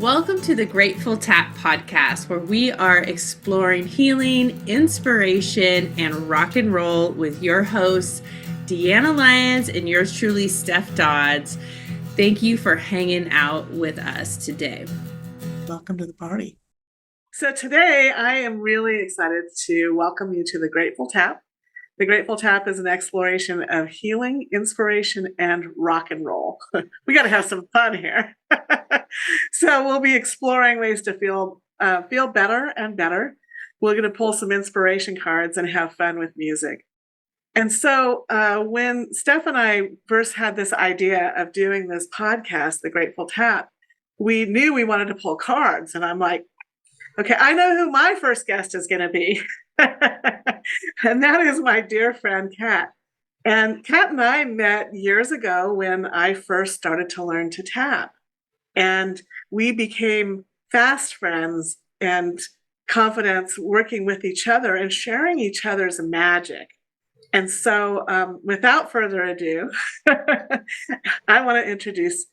Welcome to the Grateful Tap podcast, where we are exploring healing, inspiration, and rock and roll with your hosts, Deanna Lyons and yours truly, Steph Dodds. Thank you for hanging out with us today. Welcome to the party. So today I am really excited to welcome you to the Grateful Tap. The Grateful Tap is an exploration of healing, inspiration, and rock and roll. We got to have some fun here. So we'll be exploring ways to feel better and better. We're going to pull some inspiration cards and have fun with music. And so when Steph and I first had this idea of doing this podcast, The Grateful Tap, we knew we wanted to pull cards. And I'm like, okay, I know who my first guest is going to be. And that is my dear friend, Kat. And Kat and I met years ago when I first started to learn to tap. And we became fast friends and confidants working with each other and sharing each other's magic. And so without further ado, I want to introduce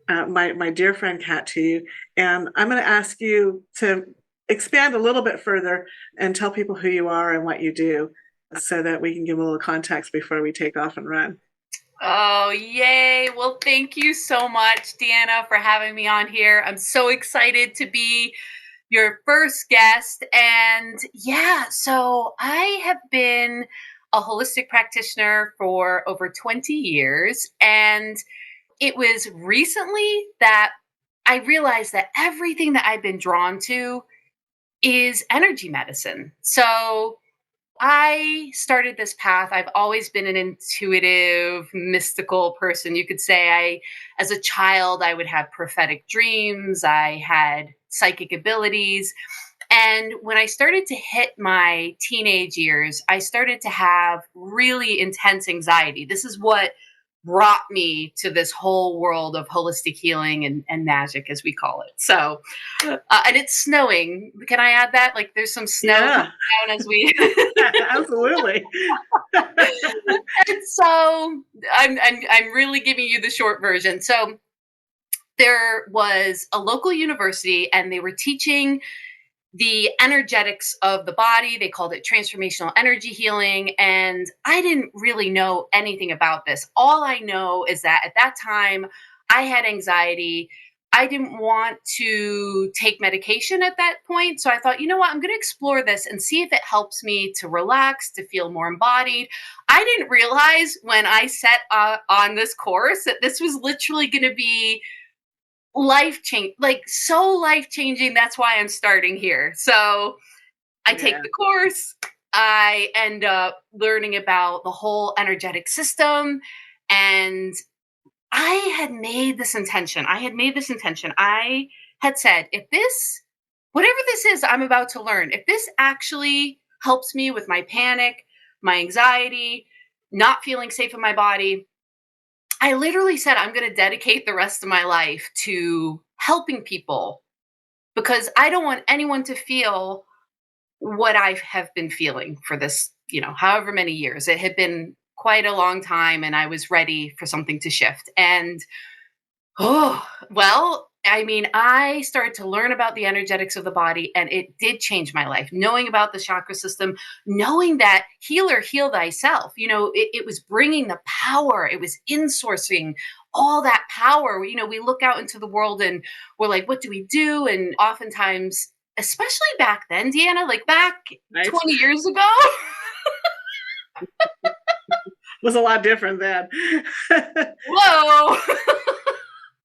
my dear friend Kat to you. And I'm going to ask you to expand a little bit further and tell people who you are and what you do so that we can give a little context before we take off and run. Oh, yay. Well, thank you so much, Deanna, for having me on here. I'm so excited to be your first guest. And yeah, so I have been a holistic practitioner for over 20 years. And it was recently that I realized that everything that I've been drawn to is energy medicine. So I started this path. I've always been an intuitive, mystical person. You could say as a child, I would have prophetic dreams. I had psychic abilities. And when I started to hit my teenage years, I started to have really intense anxiety. This is what brought me to this whole world of holistic healing and magic, as we call it. So, and it's snowing. Can I add that? Like, there's some snow coming down as we. Absolutely. And so, I'm really giving you the short version. So, there was a local university, and they were teaching the energetics of the body. They called it transformational energy healing. And I didn't really know anything about this. All I know is that at that time, I had anxiety. I didn't want to take medication at that point. So I thought, you know what, I'm going to explore this and see if it helps me to relax, to feel more embodied. I didn't realize when I set on this course that this was literally going to be so life changing. That's why I'm starting here. So I take the course. I end up learning about the whole energetic system. And I had made this intention. I had said, whatever this is I'm about to learn, if this actually helps me with my panic, my anxiety, not feeling safe in my body, I literally said, I'm going to dedicate the rest of my life to helping people, because I don't want anyone to feel what I have been feeling for this, however many years. It had been quite a long time, and I was ready for something to shift. And, I started to learn about the energetics of the body, and it did change my life. Knowing about the chakra system, knowing that heal thyself, it was bringing the power. It was insourcing all that power. We look out into the world and we're like, what do we do? And oftentimes, especially back then, Deanna, like back 20 years ago, was a lot different then. Whoa.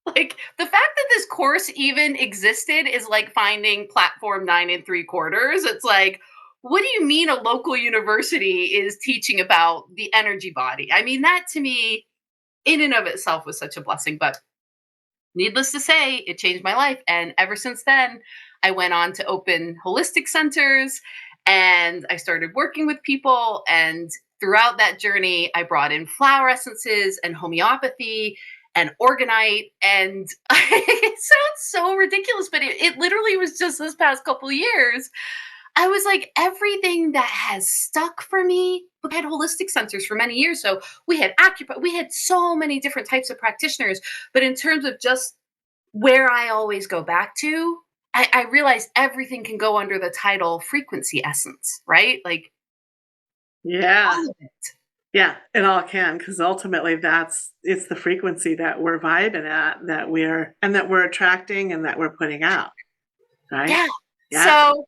Like, the fact that this course even existed is like finding platform 9 3/4. It's like, what do you mean a local university is teaching about the energy body? I mean, that to me, in and of itself, was such a blessing. But needless to say, it changed my life. And ever since then, I went on to open holistic centers, and I started working with people. And throughout that journey, I brought in flower essences and homeopathy and organite. And it sounds so ridiculous, but it literally was just this past couple of years. I was like, everything that has stuck for me. We had holistic centers for many years. So we had we had so many different types of practitioners. But in terms of just where I always go back to, I realize everything can go under the title frequency essence, right? Like Yeah. all of it. Yeah, it all can, because ultimately it's the frequency that we're vibing at, that we're attracting and that we're putting out, right? Yeah. Yeah. So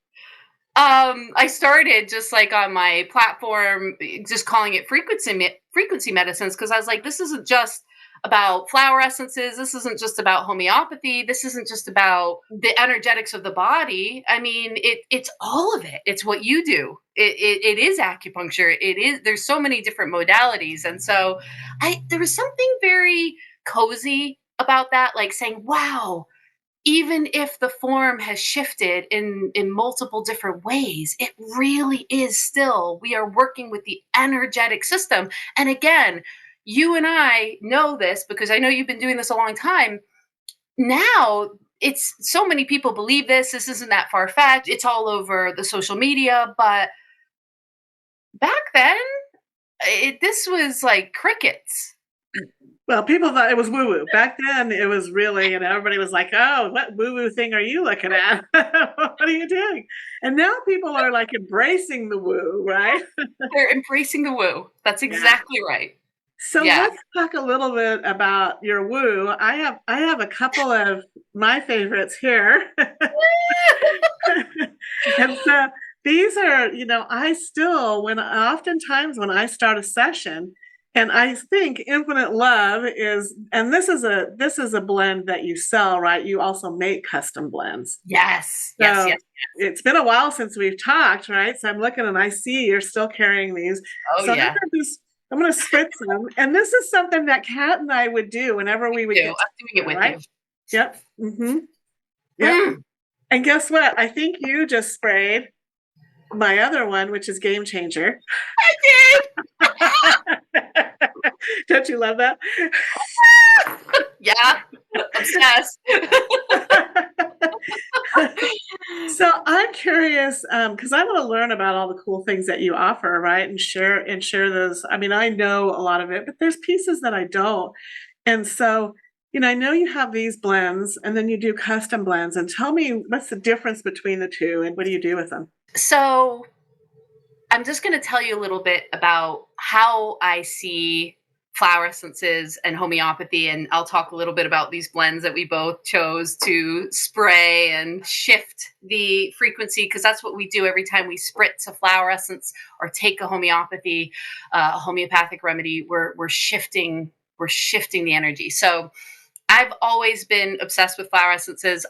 I started just like on my platform, just calling it frequency medicines, because I was like, this isn't just about flower essences. This isn't just about homeopathy. This isn't just about the energetics of the body. I mean, it's all of it. It's what you do. It is acupuncture. It is. There's so many different modalities, and so there was something very cozy about that, like saying, wow, even if the form has shifted in multiple different ways, it really is still, we are working with the energetic system. And again, you and I know this because I know you've been doing this a long time. Now it's so many people believe this isn't that far fetched, it's all over the social media, but back then this was like crickets. Well, people thought it was woo woo. Back then, it was really, and everybody was like, oh, what woo woo thing are you looking at? What are you doing? And now people are like embracing the woo, right? They're embracing the woo. That's Yeah. exactly right. So Yeah. let's talk a little bit about your woo. I have a couple of my favorites here. And so these are, I still, oftentimes when I start a session, and I think Infinite Love is, and this is a blend that you sell, right? You also make custom blends. Yes. Yes. So Yes. it's been a while since we've talked, right? So I'm looking and I see you're still carrying these. Oh So yeah. I'm gonna spritz them. And this is something that Kat and I would do whenever we would I'm get doing it together, with right? you. Yep. Mm-hmm. Yep. Mm, And guess what? I think you just sprayed my other one, which is Game Changer. I Don't you love that? did. Yeah. Obsessed. So I'm curious, because I want to learn about all the cool things that you offer, right? And share those. I mean, I know a lot of it, but there's pieces that I don't. And so, I know you have these blends and then you do custom blends. And tell me, what's the difference between the two and what do you do with them? So I'm just going to tell you a little bit about how I see flower essences and homeopathy. And I'll talk a little bit about these blends that we both chose to spray and shift the frequency, because that's what we do every time we spritz a flower essence or take a homeopathic remedy. We're shifting the energy. So I've always been obsessed with flower essences.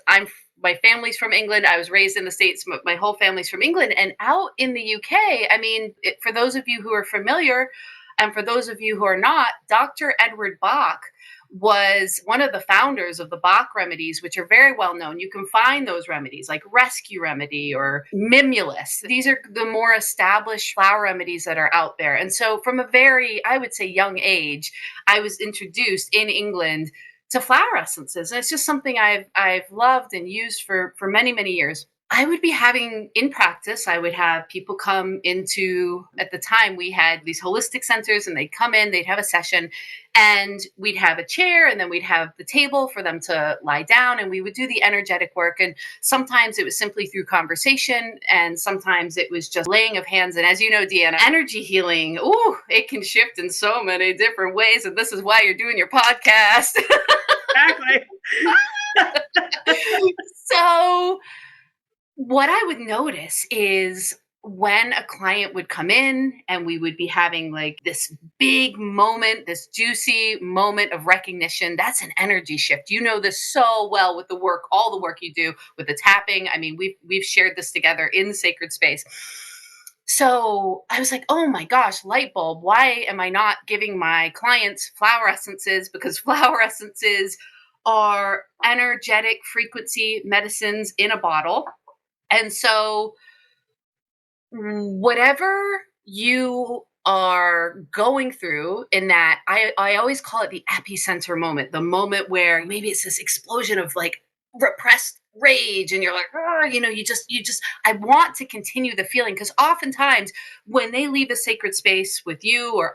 My family's from England. I was raised in the States. My whole family's from England. And out in the UK, I mean, for those of you who are familiar, and for those of you who are not, Dr. Edward Bach was one of the founders of the Bach remedies, which are very well known. You can find those remedies like Rescue Remedy or Mimulus. These are the more established flower remedies that are out there. And so from a very, I would say, young age, I was introduced in England to flower essences. And it's just something I've loved and used for many years. I would be having in practice, I would have people come into, at the time we had these holistic centers, and they'd come in, they'd have a session, and we'd have a chair, and then we'd have the table for them to lie down, and we would do the energetic work. And sometimes it was simply through conversation, and sometimes it was just laying of hands. And as you know, Deanna, energy healing, ooh, it can shift in so many different ways. And this is why you're doing your podcast. Exactly. So what I would notice is when a client would come in and we would be having like this big moment, this juicy moment of recognition, that's an energy shift. You know this so well with the work, all the work you do with the tapping. I mean, we've shared this together in sacred space. So I was like, oh my gosh, light bulb. Why am I not giving my clients flower essences? Because flower essences are energetic frequency medicines in a bottle. And so, whatever you are going through in that, I always call it the epicenter moment, the moment where maybe it's this explosion of like, repressed rage and you're like, oh, I want to continue the feeling, because oftentimes when they leave a sacred space with you or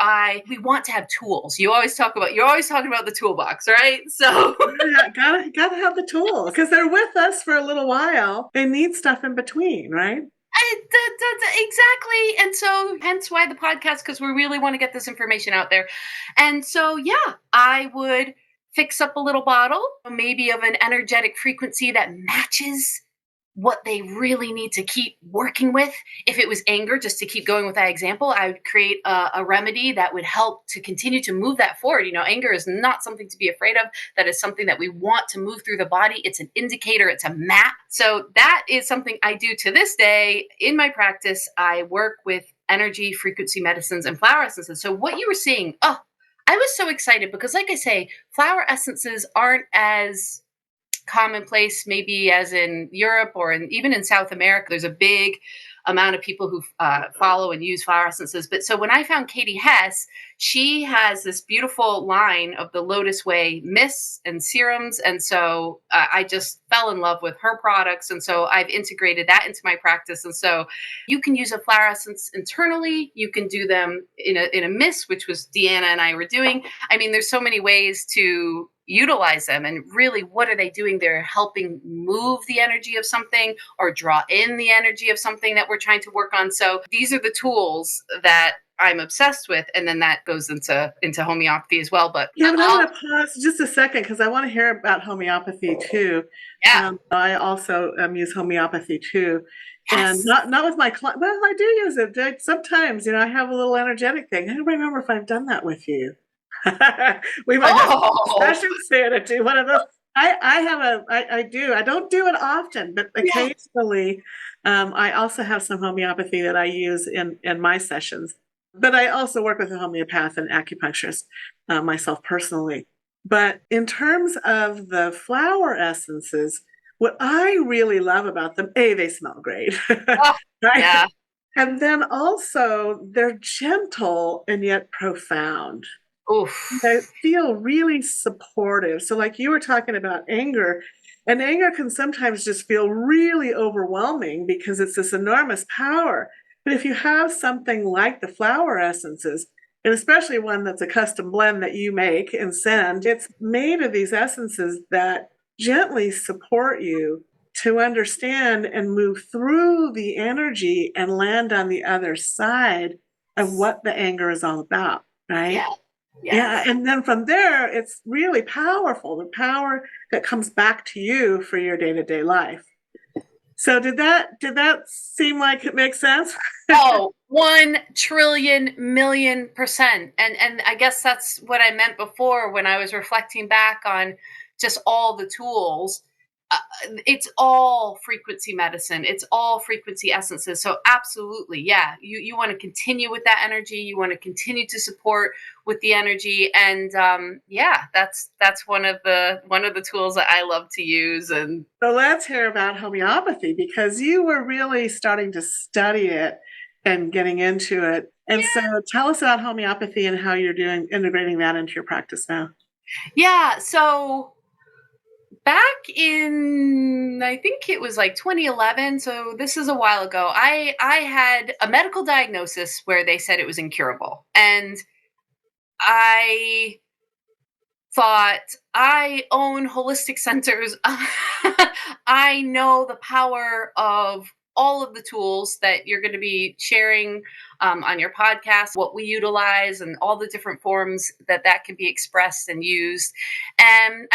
we want to have tools. You're always talking about the toolbox, right? So Yeah, gotta have the tools because they're with us for a little while. They need stuff in between, right? Exactly. And so hence why the podcast, because we really want to get this information out there. And so, yeah, I would fix up a little bottle, maybe of an energetic frequency that matches what they really need to keep working with. If it was anger, just to keep going with that example, I would create a remedy that would help to continue to move that forward. Anger is not something to be afraid of. That is something that we want to move through the body. It's an indicator, it's a map. So that is something I do to this day in my practice. I work with energy, frequency medicines, and flower essences. So what you were seeing, I was so excited because, like I say, flower essences aren't as commonplace maybe as in Europe or even in South America. There's a big amount of people who follow and use flower essences. But so when I found Katie Hess, she has this beautiful line of the Lotus Way mists and serums. And so I just fell in love with her products. And so I've integrated that into my practice. And so you can use a flower essence internally. You can do them in a mist, which was Deanna and I were doing. I mean, there's so many ways to utilize them. And really, what are they doing? They're helping move the energy of something or draw in the energy of something that we're trying to work on. So these are the tools that I'm obsessed with. And then that goes into homeopathy as well. But yeah, but I'm going to pause just a second because I want to hear about homeopathy too. Yeah. I also use homeopathy too. Yes. And not with my client. Well, I do use it. Sometimes, I have a little energetic thing. I don't remember if I've done that with you. We might have a special sanity. One of those. I do. I don't do it often, but occasionally, I also have some homeopathy that I use in my sessions. But I also work with a homeopath and acupuncturist myself personally. But in terms of the flower essences, what I really love about them, they smell great, Oh, right? yeah. And then also they're gentle and yet profound. Oof. They feel really supportive. So like you were talking about anger, and anger can sometimes just feel really overwhelming because it's this enormous power. But if you have something like the flower essences, and especially one that's a custom blend that you make and send, it's made of these essences that gently support you to understand and move through the energy and land on the other side of what the anger is all about, right? Yeah. Yes. Yeah, and then from there, it's really powerful, the power that comes back to you for your day-to-day life. So did that seem like it makes sense? Oh, 1,000,000,000,000%. And I guess that's what I meant before when I was reflecting back on just all the tools. It's all frequency medicine. It's all frequency essences. So absolutely, yeah. You want to continue with that energy. You want to continue to support with the energy, and that's one of the tools that I love to use. And so let's hear about homeopathy because you were really starting to study it and getting into it. And so tell us about homeopathy and how you're integrating that into your practice now. Yeah. So back in, I think it was like 2011, so this is a while ago, I had a medical diagnosis where they said it was incurable. And I thought, I own holistic centers. I know the power of all of the tools that you're going to be sharing on your podcast, what we utilize, and all the different forms that can be expressed and used. And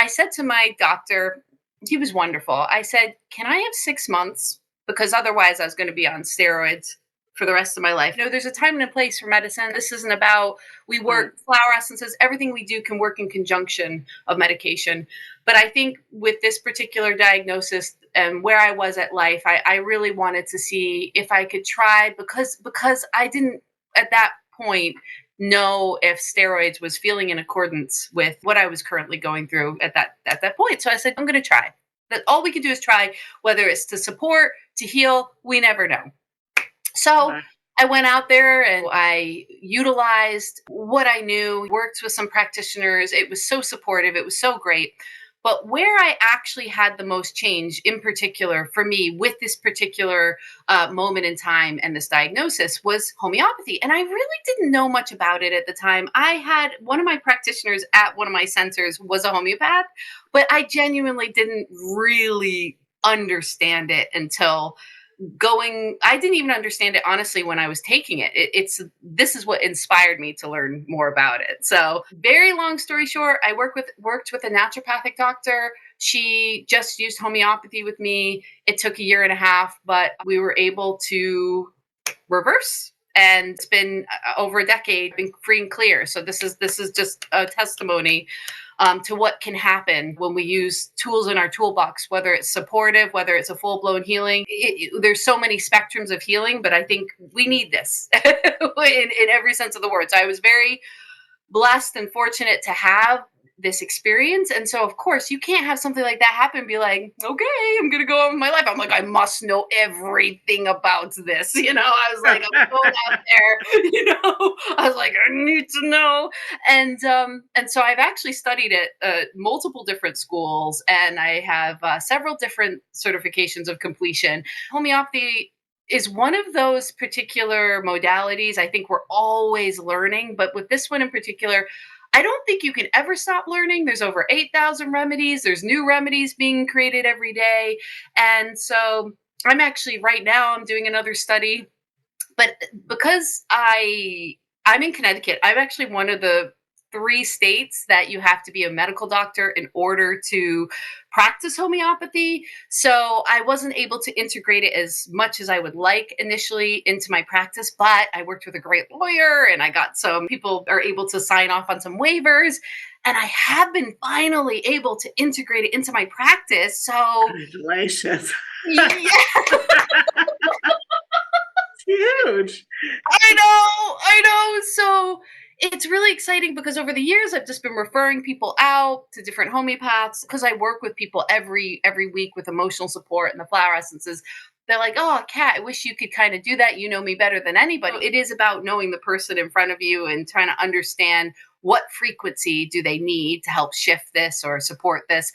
I said to my doctor, he was wonderful. I said, can I have 6 months? Because otherwise I was going to be on steroids for the rest of my life. There's a time and a place for medicine. This isn't about, we work flower essences. Everything we do can work in conjunction of medication. But I think with this particular diagnosis and where I was at life, I really wanted to see if I could try, because I didn't at that point know if steroids was feeling in accordance with what I was currently going through at that point. So I said, I'm going to try. That all we can do is try, whether it's to support, to heal, we never know. So I went out there and I utilized what I knew, worked with some practitioners. It was so supportive. It was so great. But where I actually had the most change in particular for me with this particular moment in time and this diagnosis was homeopathy. And I really didn't know much about it at the time. I had one of my practitioners at one of my centers was a homeopath, but I genuinely didn't really understand it until I didn't even understand it honestly when I was taking it. This is what inspired me to learn more about it. So very long story short, I worked with a naturopathic doctor. She just used homeopathy with me. It took a year and a half, but we were able to reverse, and it's been over a decade, been free and clear. So this is just a testimony to what can happen when we use tools in our toolbox, whether it's supportive, whether it's a full-blown healing. There's so many spectrums of healing, but I think we need this in every sense of the word. So I was very blessed and fortunate to have this experience. And so, of course, you can't have something like that happen and be like, okay, I'm going to go on with my life. I'm like, I must know everything about this. I was like, I'm going out there, I was like, I need to know. And so I've actually studied at multiple different schools, and I have several different certifications of completion. Homeopathy is one of those particular modalities. I think we're always learning, but with this one in particular, I don't think you can ever stop learning. There's over 8,000 remedies. There's new remedies being created every day. And so right now I'm doing another study, but because I'm in Connecticut, I'm actually one of the 3 states that you have to be a medical doctor in order to practice homeopathy. So I wasn't able to integrate it as much as I would like initially into my practice, but I worked with a great lawyer and I got some people are able to sign off on some waivers. And I have been finally able to integrate it into my practice. So Congratulations. yeah. Huge. I know. So it's really exciting because over the years I've just been referring people out to different homeopaths because I work with people every week with emotional support and the flower essences. They're like, "Oh, Kat, I wish you could kind of do that. You know me better than anybody." It is about knowing the person in front of you and trying to understand what frequency do they need to help shift this or support this.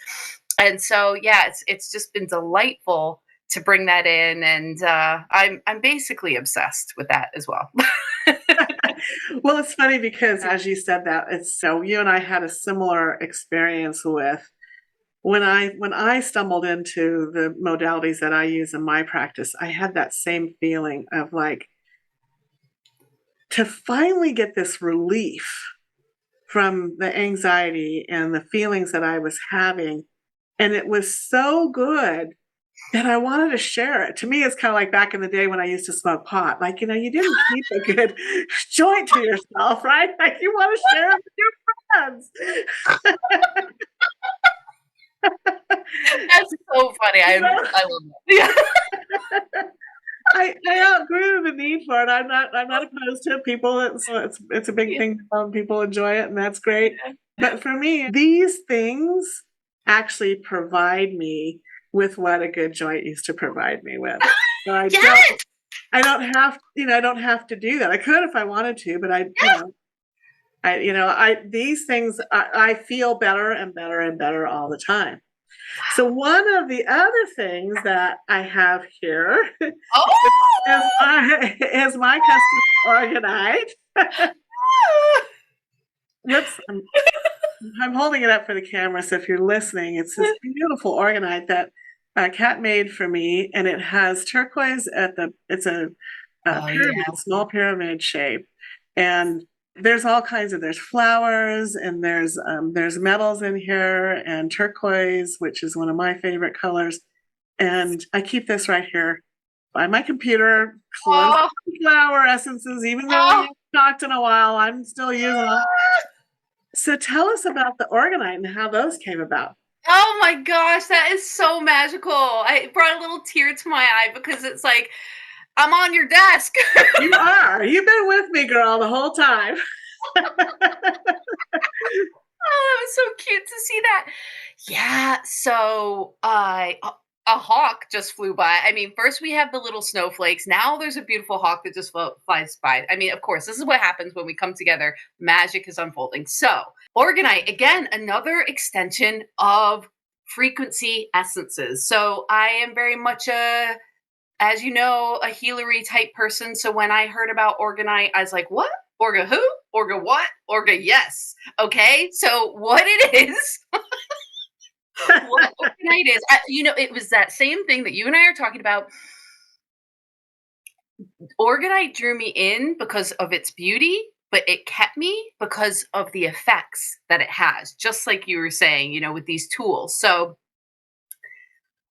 And so, yeah, it's just been delightful to bring that in, and I'm basically obsessed with that as well. Well, it's funny because as you said that, it's so you and I had a similar experience with when I stumbled into the modalities that I use in my practice. I had that same feeling of like to finally get this relief from the anxiety and the feelings that I was having, and it was so good that I wanted to share it. To me, it's kind of like back in the day when I used to smoke pot. Like, you didn't keep a good joint to yourself, right? Like you want to share it with your friends. That's so funny. I love that. I outgrew the need for it. I'm not opposed to it. People, it's a big thing. People enjoy it, and that's great. But for me, these things actually provide me with what a good joint used to provide me with. So I don't have to do that. I could if I wanted to, but these things I feel better and better and better all the time. So one of the other things that I have here is my custom organite. Whoops. I'm holding it up for the camera, so if you're listening, it's this beautiful organite that Kat made for me, and it has turquoise it's a pyramid, small pyramid shape, and there's all kinds of there's flowers and there's metals in here and turquoise, which is one of my favorite colors, and I keep this right here by my computer, close flower essences, even though we haven't talked in a while, I'm still using them. So tell us about the organite and how those came about. Oh my gosh, that is so magical. I brought a little tear to my eye because it's like, I'm on your desk. You are. You've been with me, girl, the whole time. Oh, that was so cute to see that. Yeah, so a hawk just flew by. I mean, first we have the little snowflakes. Now there's a beautiful hawk that just flies by. I mean, of course, this is what happens when we come together. Magic is unfolding. So, organite, again, another extension of frequency essences. So I am very much as you know, a healery type person. So when I heard about Orgonite, I was like, what? Orga who? Orga what? Orga yes. Okay. So what it is, what Orgonite is, it was that same thing that you and I are talking about. Orgonite drew me in because of its beauty, but it kept me because of the effects that it has, just like you were saying, with these tools. So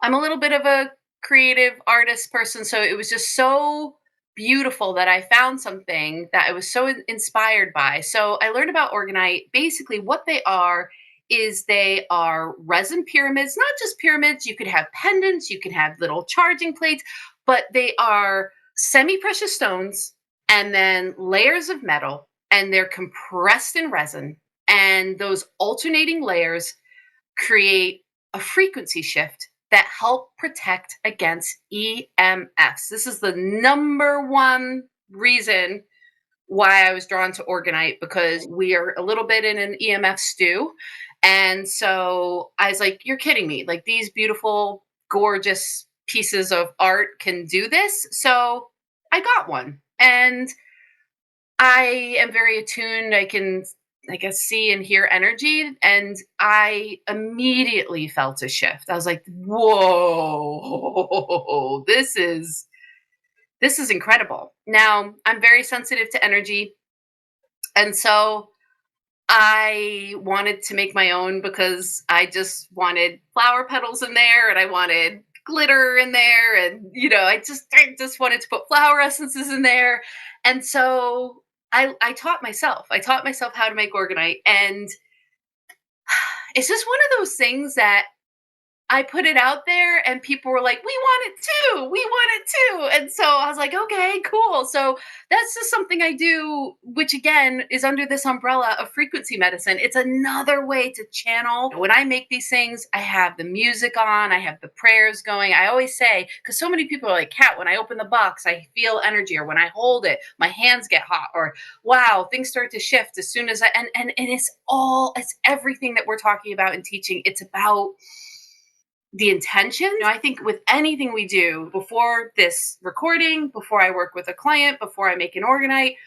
I'm a little bit of a creative artist person, so it was just so beautiful that I found something that I was so inspired by. So I learned about Orgonite. Basically, what they are is they are resin pyramids, not just pyramids. You could have pendants, you can have little charging plates, but they are semi-precious stones and then layers of metal, and they're compressed in resin. And those alternating layers create a frequency shift that help protect against EMFs. This is the number one reason why I was drawn to Orgonite, because we are a little bit in an EMF stew. And so I was like, you're kidding me. Like, these beautiful, gorgeous pieces of art can do this. So I got one. And I am very attuned. I can, I guess, see and hear energy. And I immediately felt a shift. I was like, whoa, this is incredible. Now, I'm very sensitive to energy. And so I wanted to make my own because I just wanted flower petals in there, and I wanted glitter in there, and I just wanted to put flower essences in there. And so I taught myself. I taught myself how to make Orgonite, and it's just one of those things that I put it out there and people were like, we want it too. We want it too. And so I was like, okay, cool. So that's just something I do, which again is under this umbrella of frequency medicine. It's another way to channel. When I make these things, I have the music on, I have the prayers going. I always say, because so many people are like, Kat, when I open the box, I feel energy, or when I hold it, my hands get hot, or wow, things start to shift as soon as and it's everything that we're talking about in teaching. It's about the intention. I think with anything we do, before this recording, before I work with a client, before I make an Orgonite,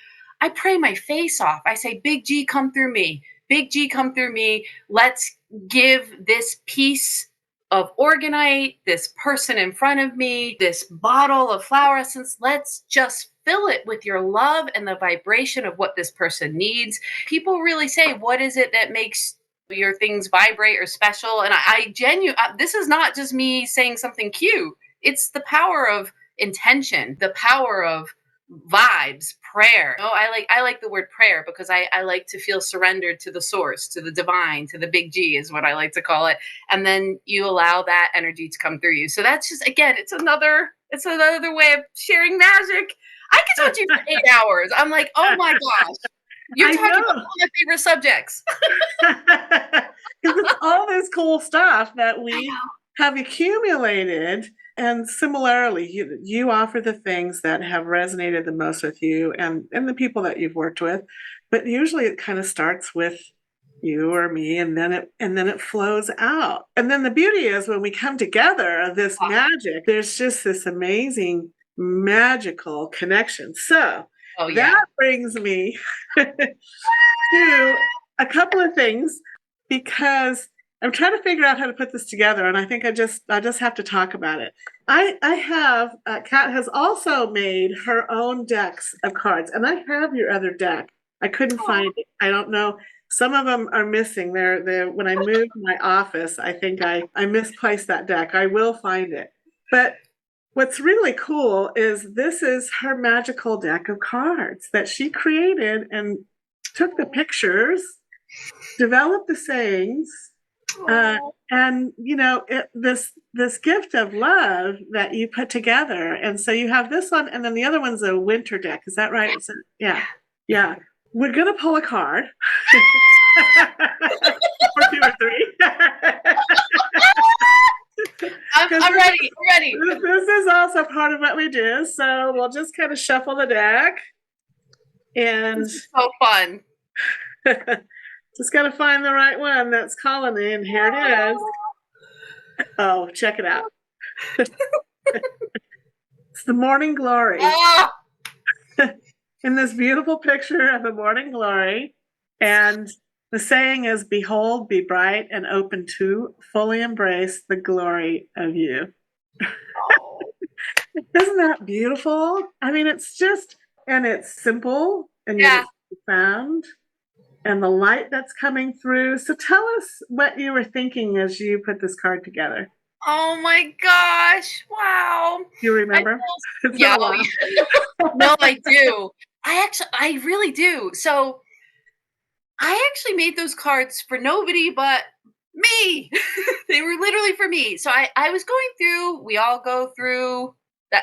I pray my face off. I say, Big G, come through me. Big G, come through me. Let's give this piece of Orgonite, this person in front of me, this bottle of flower essence, let's just fill it with your love and the vibration of what this person needs. People really say, what is it that makes your things vibrate or special? And I genuinely, this is not just me saying something cute. It's the power of intention, the power of vibes, prayer. I like the word prayer because I like to feel surrendered to the source, to the divine, to the big G is what I like to call it. And then you allow that energy to come through you. So that's just, again, it's another way of sharing magic. I could talk to you for 8 hours. I'm like, oh my gosh. You're talking about all my favorite subjects. Because it's all this cool stuff that we have accumulated. And similarly, you offer the things that have resonated the most with you and the people that you've worked with. But usually it kind of starts with you or me, and then it flows out. And then the beauty is when we come together, this magic, there's just this amazing magical connection. So that brings me to a couple of things, because I'm trying to figure out how to put this together, and I think I just have to talk about it. I have Kat has also made her own decks of cards, and I have your other deck. I couldn't find it. I don't know. Some of them are missing. They're when I moved my office, I think I misplaced that deck. I will find it. But what's really cool is this is her magical deck of cards that she created and took the pictures, developed the sayings, and this gift of love that you put together. And so you have this one, and then the other one's a winter deck. Is that right? Yeah. We're gonna pull a card, or two or three. I'm ready. This is also part of what we do. So we'll just kind of shuffle the deck, and this is so fun. Just got to find the right one that's calling me, and here it is. Oh, check it out. It's the morning glory. Oh, In this beautiful picture of the morning glory. And the saying is, behold, be bright and open to fully embrace the glory of you. oh. Isn't that beautiful? I mean, it's just, and it's simple, and yet Yeah. it's profound, and the light that's coming through. So tell us what you were thinking as you put this card together. Oh my gosh. Wow. You I remember? feel, It's been yeah, a while. no, I do. I really do. So I actually made those cards for nobody but me. They were literally for me. So I was going through, we all go through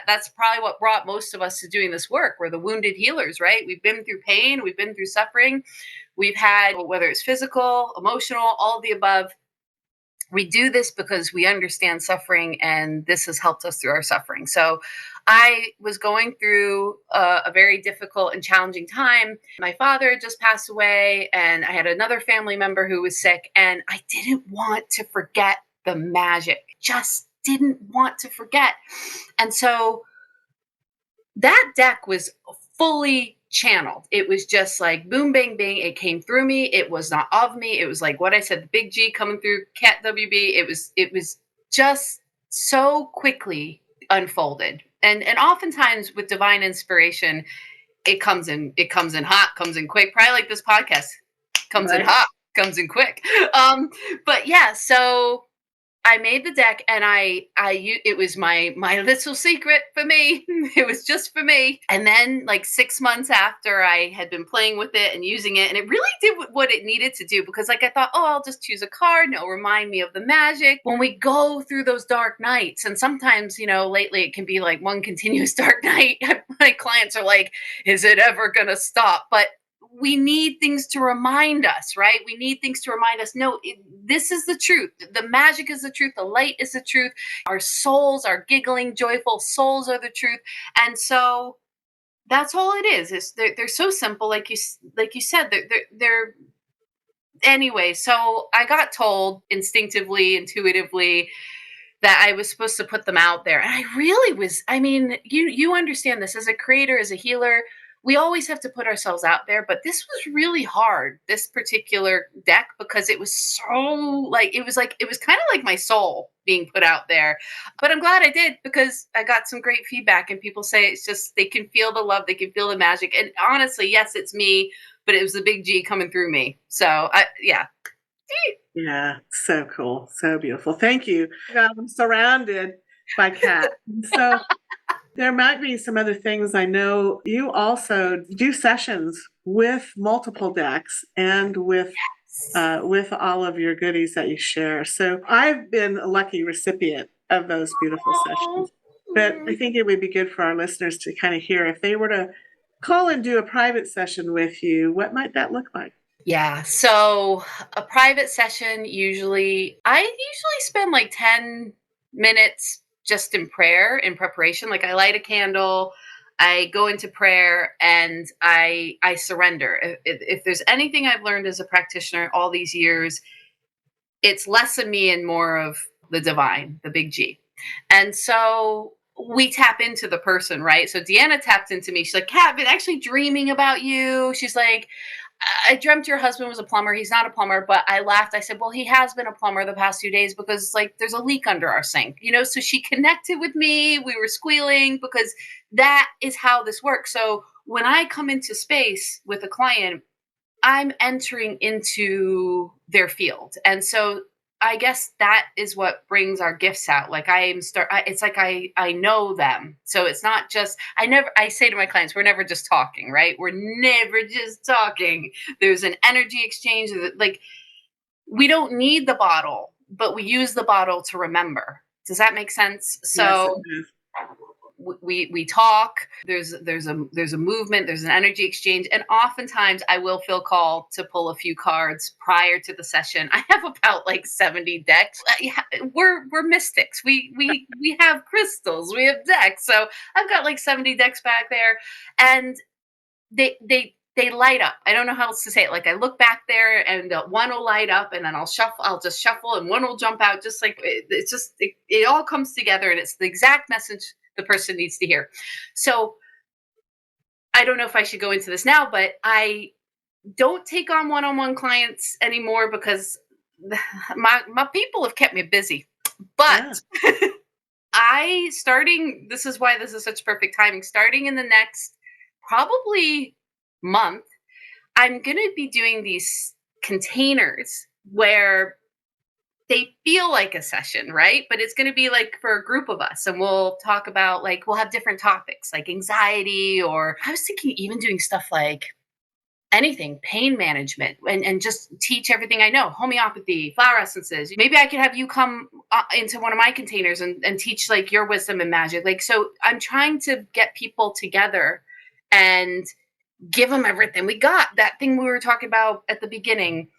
that's probably what brought most of us to doing this work. We're the wounded healers, right? We've been through pain, we've been through suffering. We've had, whether it's physical, emotional, all of the above. We do this because we understand suffering, and this has helped us through our suffering. So I was going through a very difficult and challenging time. My father had just passed away, and I had another family member who was sick, and I didn't want to forget the magic, just didn't want to forget. And so that deck was fully channeled. It was just like boom, bang, bang. It came through me. It was not of me. It was like what I said, the big G coming through Cat WB. It was just so quickly unfolded. And oftentimes with divine inspiration, it comes in hot, comes in quick. Probably like this podcast comes in Right. hot, comes in quick. But yeah, so I made the deck, and it was my little secret for me. It was just for me. And then like 6 months after I had been playing with it and using it, and it really did what it needed to do, because like I thought, oh, I'll just choose a card and it'll remind me of the magic when we go through those dark nights. And sometimes, lately it can be like one continuous dark night. My clients are like, is it ever gonna stop? But we need things to remind us, right? We need things to remind us, no, this is the truth. The magic is the truth. The light is the truth. Our souls, our giggling, joyful souls are the truth. And so that's all it is. They're so simple, like you said. They're anyway. So I got told instinctively, intuitively, that I was supposed to put them out there. And I really was, I mean, you understand this as a creator, as a healer, we always have to put ourselves out there, but this was really hard, this particular deck, because it was so it was kind of like my soul being put out there. But I'm glad I did, because I got some great feedback, and people say it's just they can feel the love, they can feel the magic. And honestly, yes, it's me, but it was the big G coming through me. So yeah. Yeah, so cool, so beautiful. Thank you. I'm surrounded by cats. So there might be some other things. I know you also do sessions with multiple decks and with all of your goodies that you share. So I've been a lucky recipient of those beautiful sessions. But I think it would be good for our listeners to kind of hear, if they were to call and do a private session with you, what might that look like? Yeah. So a private session, I usually spend like 10 minutes just in prayer, in preparation. Like I light a candle, I go into prayer, and I surrender. If there's anything I've learned as a practitioner all these years, it's less of me and more of the divine, the big G. And so we tap into the person, right? So Deanna tapped into me. She's like, Kat, I've been actually dreaming about you. She's like, I dreamt your husband was a plumber. He's not a plumber, but I laughed. I said, well, he has been a plumber the past few days, because like there's a leak under our sink, so she connected with me. We were squealing, because that is how this works. So when I come into space with a client, I'm entering into their field. And so I guess that is what brings our gifts out. Like it's like I know them. So it's not just, I say to my clients, we're never just talking, right? We're never just talking. There's an energy exchange. Like we don't need the bottle, but we use the bottle to remember. Does that make sense? Yes, it So is. we talk, there's a movement, there's an energy exchange, and oftentimes I will feel called to pull a few cards prior to the session. I have about like 70 decks. We're mystics. We have crystals, we have decks. So I've got like 70 decks back there, and they they light up. I don't know how else to say it. Like I look back there and one will light up and then I'll just shuffle and one will jump out. Just like it all comes together and it's the exact message the person needs to hear. So I don't know if I should go into this now, but I don't take on one-on-one clients anymore because my people have kept me busy. But this is why this is such perfect timing. Starting in the next probably month, I'm going to be doing these containers where they feel like a session, right? But it's going to be like for a group of us and we'll talk about like, we'll have different topics like anxiety, or I was thinking even doing stuff like anything, pain management, and just teach everything I know, homeopathy, flower essences. Maybe I could have you come into one of my containers and teach like your wisdom and magic. Like, so I'm trying to get people together and give them everything we got. That thing we were talking about at the beginning,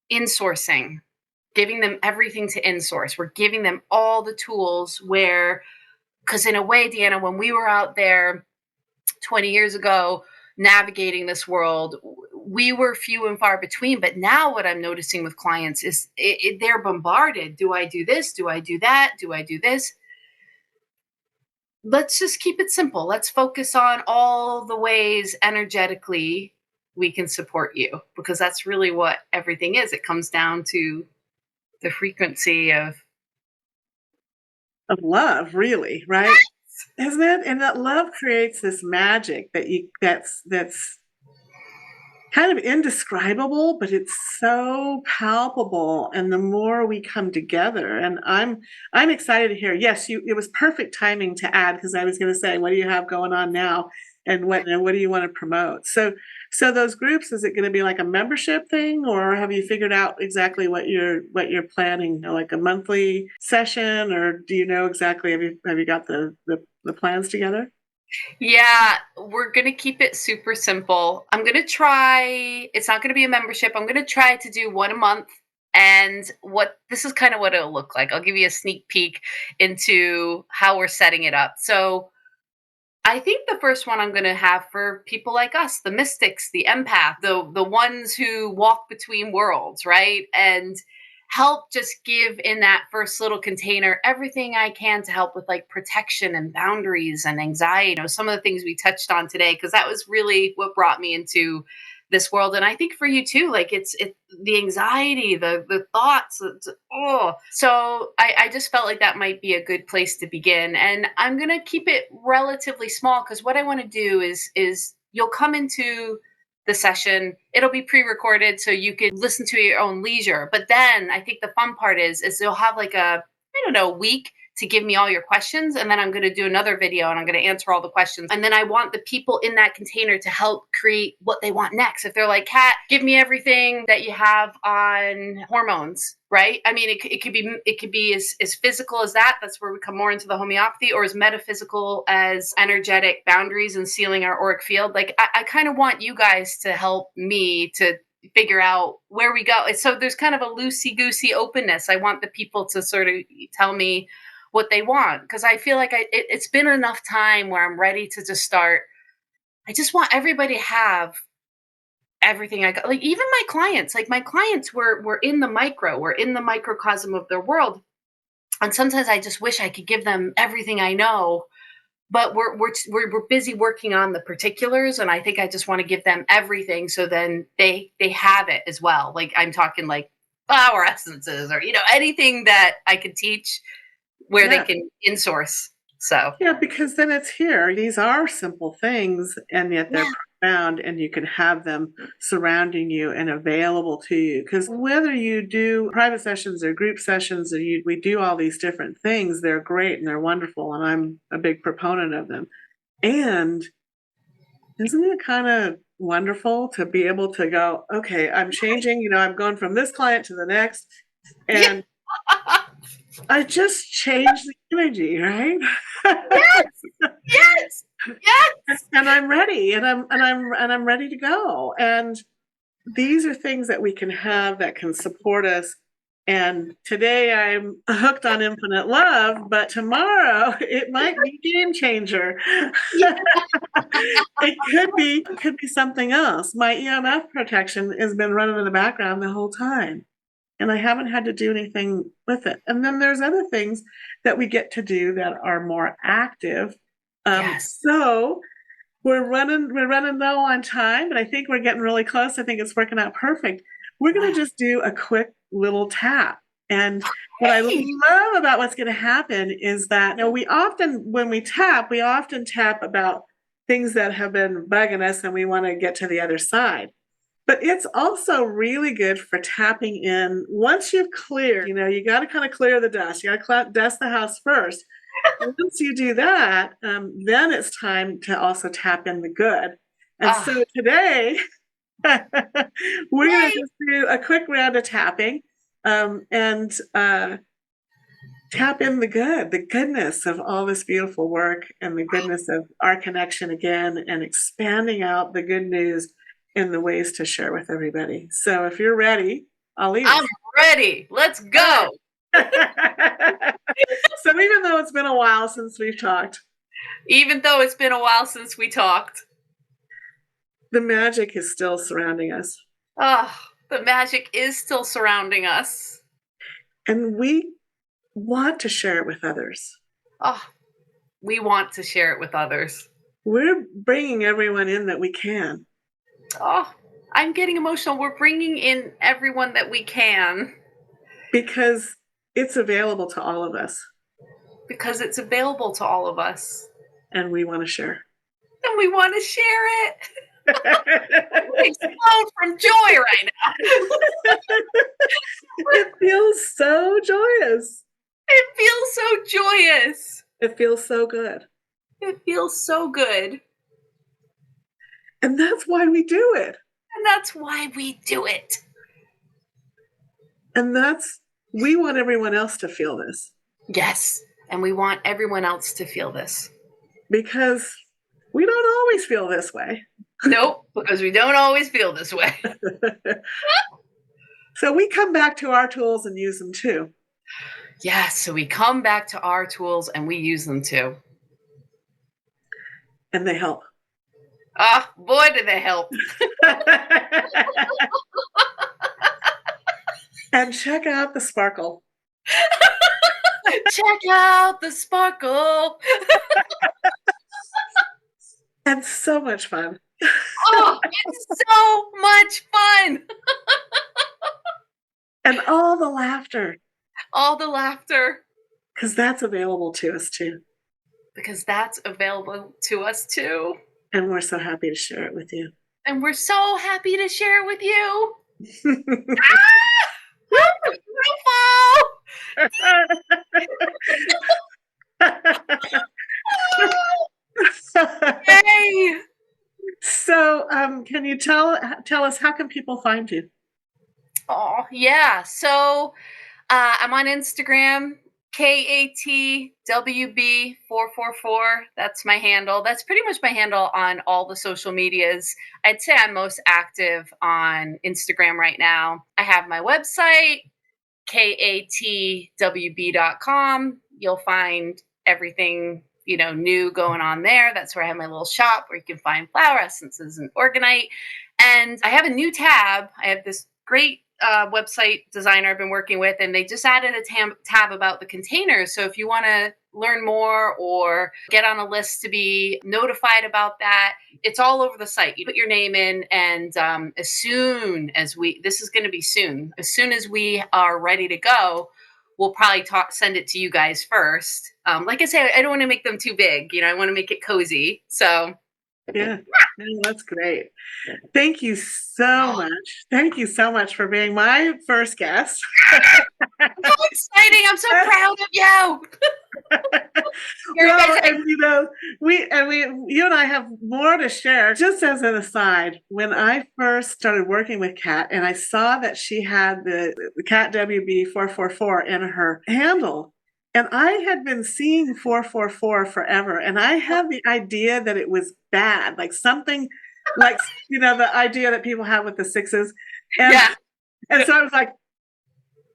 insourcing, giving them everything to insource. We're giving them all the tools because in a way, Deanna, when we were out there 20 years ago, navigating this world, we were few and far between. But now what I'm noticing with clients is they're bombarded. Do I do this? Do I do that? Do I do this? Let's just keep it simple. Let's focus on all the ways energetically we can support you, because that's really what everything is. It comes down to the frequency of love, really, right? Isn't it? And that love creates this magic that's kind of indescribable, but it's so palpable. And the more we come together, and I'm excited to hear. Yes, it was perfect timing to add, because I was going to say, what do you have going on now, and what do you want to promote? So those groups, is it going to be like a membership thing, or have you figured out exactly what you're planning? You know, like a monthly session, or do you know exactly? Have you got the plans together? Yeah, we're going to keep it super simple. I'm going to try, it's not going to be a membership. I'm going to try to do one a month. And this is kind of what it'll look like. I'll give you a sneak peek into how we're setting it up. So I think the first one I'm going to have for people like us, the mystics, the empath, the ones who walk between worlds, right? And help just give in that first little container everything I can to help with like protection and boundaries and anxiety. You know, some of the things we touched on today, because that was really what brought me into this world. And I think for you too, like it's the anxiety, the thoughts. So I just felt like that might be a good place to begin. And I'm going to keep it relatively small, because what I want to do is you'll come into the session. It'll be pre-recorded so you can listen to your own leisure. But then I think the fun part is you'll have like a week to give me all your questions. And then I'm going to do another video and I'm going to answer all the questions. And then I want the people in that container to help create what they want next. If they're like, Kat, give me everything that you have on hormones, right? I mean, it could be as physical as that. That's where we come more into the homeopathy, or as metaphysical as energetic boundaries and sealing our auric field. Like I kind of want you guys to help me to figure out where we go. So there's kind of a loosey-goosey openness. I want the people to sort of tell me what they want, because I feel like it's been enough time where I'm ready to just start. I just want everybody to have everything I got. Like even my clients were in the microcosm of their world. And sometimes I just wish I could give them everything I know, but we're busy working on the particulars. And I think I just want to give them everything, so then they have it as well. Like I'm talking like flower essences, or, anything that I could teach where they can insource. So yeah, because then it's here. These are simple things, and yet they're profound, and you can have them surrounding you and available to you. Because whether you do private sessions or group sessions, or we do all these different things, they're great and they're wonderful, and I'm a big proponent of them. And isn't it kind of wonderful to be able to go, okay, I'm changing, I'm going from this client to the next, and I just changed the energy, right? Yes. And I'm ready, and I'm ready to go. And these are things that we can have that can support us. And today I'm hooked on infinite love, but tomorrow it might be game changer. It could be something else. My EMF protection has been running in the background the whole time, and I haven't had to do anything with it. And then there's other things that we get to do that are more active. Yes. So we're running low on time, but I think we're getting really close. I think it's working out perfect. We're going to just do a quick little tap. And what I love about what's going to happen is that, when we tap, we often tap about things that have been bugging us and we want to get to the other side. But it's also really good for tapping in. Once you've cleared, you got to kind of clear the dust. You got to dust the house first. Once you do that, then it's time to also tap in the good. And so today, we're going to just do a quick round of tapping and tap in the goodness of all this beautiful work and the goodness of our connection again, and expanding out the good news in the ways to share with everybody. So if you're ready, I'll leave. I'm ready. Let's go. So even though it's been a while since we've talked, the magic is still surrounding us. The magic is still surrounding us. And we want to share it with others. We want to share it with others. We're bringing everyone in that we can. I'm getting emotional. We're bringing in everyone that we can. Because it's available to all of us. And we want to share. We explode from joy right now. It feels so joyous. It feels so joyous. It feels so good. It feels so good. And that's why we do it. And we want everyone else to feel this. Yes. And we want everyone else to feel this. Because we don't always feel this way. Nope, because we don't always feel this way. So we come back to our tools and use them too. Yes, so we come back to our tools and we use them too. And they help. Boy, do they help. And check out the sparkle. Check out the sparkle. And so much fun. It's so much fun. And all the laughter. Because that's available to us too. And we're so happy to share it with you. Yay! So, can you tell us, how can people find you? So I'm on Instagram, KATWB444. That's my handle. That's pretty much my handle on all the social medias. I'd say I'm most active on Instagram right now. I have my website, katwb.com. You'll find everything new going on there. That's where I have my little shop where you can find flower essences and organite. And I have a new tab. I have this great website designer I've been working with, and they just added a tab about the containers. So if you want to learn more or get on a list to be notified about that, it's all over the site. You put your name in, and as soon as we are ready to go, we'll probably send it to you guys first. Like I said, I don't want to make them too big. I want to make it cozy. So yeah, that's great. Thank you so much. Thank you so much for being my first guest. So exciting! I'm so proud of you. Well, and you and I have more to share. Just as an aside, when I first started working with Kat, and I saw that she had the Kat WB444 in her handle, and I had been seeing 444 forever, and I had the idea that it was bad, like something, like the idea that people have with the sixes, and so I was like,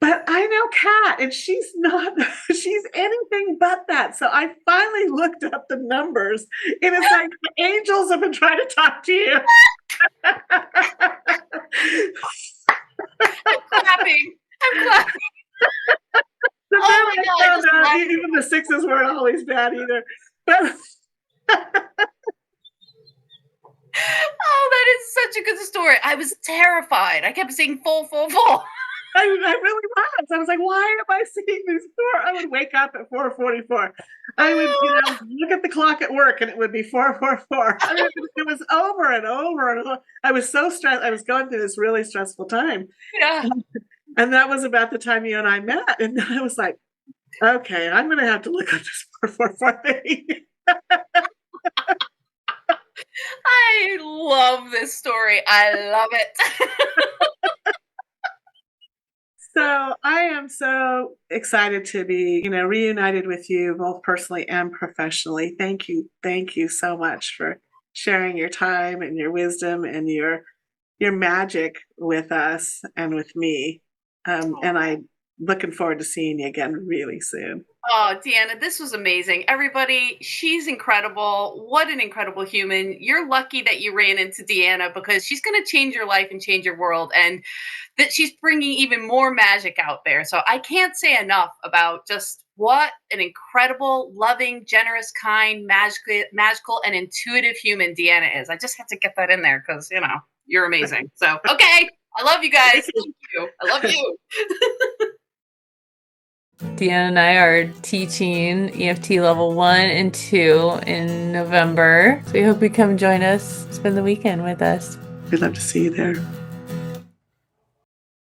But I know Kat, and she's not, she's anything but that. So I finally looked up the numbers, and it's like the angels have been trying to talk to you. I'm clapping. I'm clapping. So Oh my then God, I I found just out laughed. even the sixes weren't always bad either. But Oh, that is such a good story. I was terrified. I kept saying full, full, full. I really was. I was like, why am I seeing these four? I would wake up at 4:44. I would, look at the clock at work, and it would be 4:44. I mean, it was over and over and over. I was so stressed. I was going through this really stressful time. Yeah. And that was about the time you and I met. And I was like, okay, I'm going to have to look up this 4:44 thing. I love this story. I love it. So I am so excited to be, reunited with you both personally and professionally. Thank you. Thank you so much for sharing your time and your wisdom and your magic with us and with me. And I'm looking forward to seeing you again really soon. Oh, Deanna, this was amazing. Everybody, she's incredible. What an incredible human. You're lucky that you ran into Deanna, because she's going to change your life and change your world, and that she's bringing even more magic out there. So I can't say enough about just what an incredible, loving, generous, kind, magical, and intuitive human Deanna is. I just had to get that in there because, you're amazing. So, okay. I love you guys. Thank you. I love you. Deanna and I are teaching EFT level 1 and 2 in November. So we hope you come join us, spend the weekend with us. We'd love to see you there.